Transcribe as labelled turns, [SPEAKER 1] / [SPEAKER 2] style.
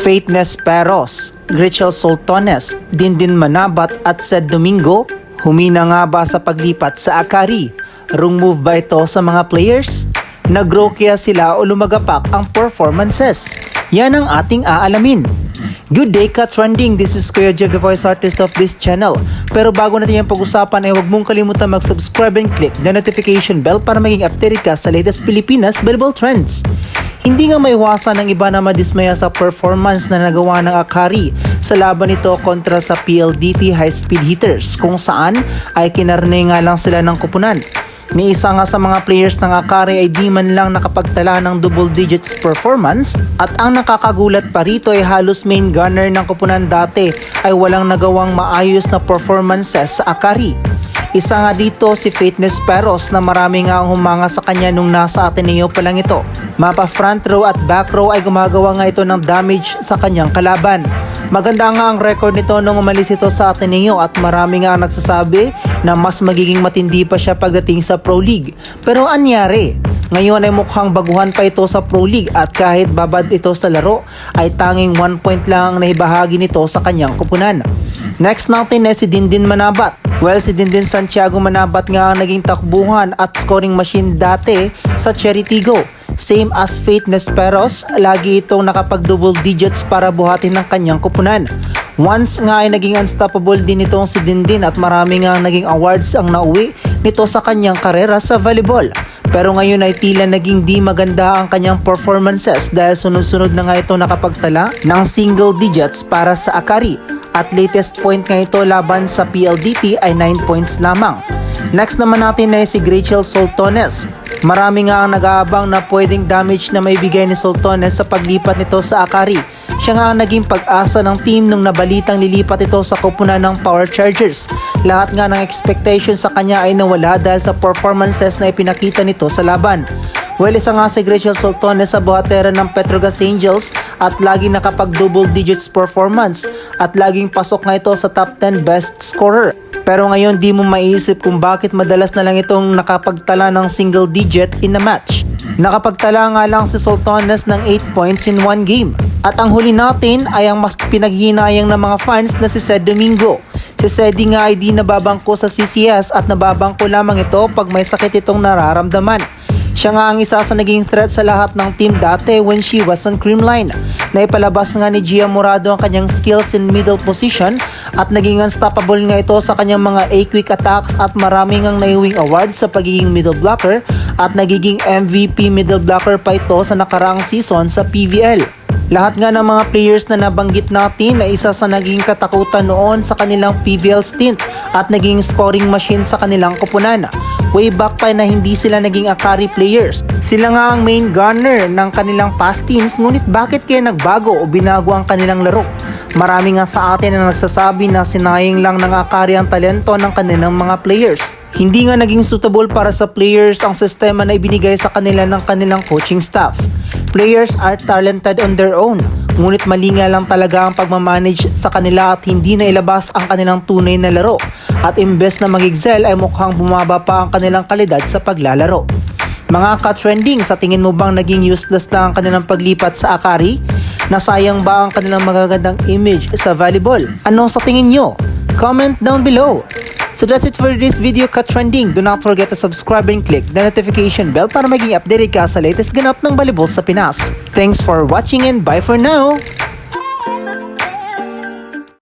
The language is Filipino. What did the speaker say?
[SPEAKER 1] Faith Nesperos, Grichel Soltones, Dindin Manabat at Sed Domingo, humina nga ba sa paglipat sa Akari? Wrong move ba ito sa mga players? Nag-grow kaya sila o lumagapak ang performances? Yan ang ating aalamin. Good day ka-trending, this is Kuya Jeff, the voice artist of this channel. Pero bago natin yung pag-usapan ay huwag mong kalimutan mag-subscribe and click the notification bell para maging updated ka sa latest Pilipinas valuable trends. Hindi nga maiwasan ng iba na madismaya sa performance na nagawa ng Akari sa laban nito kontra sa PLDT high-speed hitters kung saan ay kinarne nga lang sila ng kupunan. Ni isa nga sa mga players ng Akari ay di man lang nakapagtala ng double digits performance at ang nakakagulat pa rito ay halos main gunner ng kupunan dati ay walang nagawang maayos na performances sa Akari. Isa nga dito si Faith Nesperos na marami nga ang humanga sa kanya nung nasa Ateneo pa lang ito. Mapa front row at back row ay gumagawa nga ito ng damage sa kanyang kalaban. Maganda nga ang record nito nung umalis ito sa Ateneo at marami nga ang nagsasabi na mas magiging matindi pa siya pagdating sa Pro League. Pero anyari? Ngayon ay mukhang baguhan pa ito sa Pro League at kahit babad ito sa laro ay tanging 1 point lang ang naibahagi nito sa kanyang kupunan. Next natin ay si Dindin Manabat. Well, si Dindin Santiago Manabat nga ang naging takbuhan at scoring machine dati sa Cheritigo. Same as Faith Nesperos, lagi itong nakapag-double digits para buhatin ng kanyang kupunan. Once nga ay naging unstoppable din itong si Dindin at marami nga naging awards ang nauwi nito sa kanyang karera sa volleyball. Pero ngayon ay tila naging di maganda ang kanyang performances dahil sunod-sunod na nga ito nakapagtala ng single digits para sa Akari. At latest point nga ito laban sa PLDT ay 9 points lamang. Next naman natin ay si Grichel Soltones. Marami nga ang nag-aabang na pwedeng damage na may bigay ni Soltones sa paglipat nito sa Akari. Siya nga ang naging pag-asa ng team nung nabalitang lilipat ito sa kupunan ng Power Chargers. Lahat nga ng expectation sa kanya ay nawala dahil sa performances na ipinakita nito sa laban. Well, isa nga si Grichel Soltones sa buhatera ng Petrogas Angels at laging nakapag-double digits performance at laging pasok nga ito sa top 10 best scorer. Pero ngayon di mo maiisip kung bakit madalas na lang itong nakapagtala ng single digit in a match. Nakapagtala nga lang si Soltones ng 8 points in 1 game. At ang huli natin ay ang mas pinaghinayang ng mga fans na si Sed Domingo. Si Sedi nga ay di nababangko sa CCS at nababangko lamang ito pag may sakit itong nararamdaman. Siya nga ang isa sa naging threat sa lahat ng team dati when she was on Creamline. Naipalabas nga ni Gia Morado ang kanyang skills in middle position at naging unstoppable nga ito sa kanyang mga A-quick attacks at maraming ang naiuwing awards sa pagiging middle blocker at nagiging MVP middle blocker pa ito sa nakaraang season sa PVL. Lahat nga ng mga players na nabanggit natin ay isa sa naging katakutan noon sa kanilang PVL stint at naging scoring machine sa kanilang kupunan. Way back pa na hindi sila naging Akari players. Sila nga ang main gunner ng kanilang past teams, ngunit bakit kaya nagbago o binago ang kanilang laro? Marami nga sa atin na nagsasabi na sinayang lang ng Akari ang talento ng kanilang mga players. Hindi nga naging suitable para sa players ang sistema na ibinigay sa kanila ng kanilang coaching staff. Players are talented on their own, ngunit mali nga lang talaga ang pagmamanage sa kanila at hindi na ilabas ang kanilang tunay na laro. At imbes na mag-excel ay mukhang bumaba pa ang kanilang kalidad sa paglalaro. Mga ka-trending, sa tingin mo bang naging useless lang ang kanilang paglipat sa Akari? Nasayang ba ang kanilang magagandang image sa volleyball? Ano sa tingin nyo? Comment down below! So that's it for this video ka-trending. Do not forget to subscribe and click the notification bell para maging updated ka sa latest ganap ng volleyball sa Pinas. Thanks for watching and bye for now!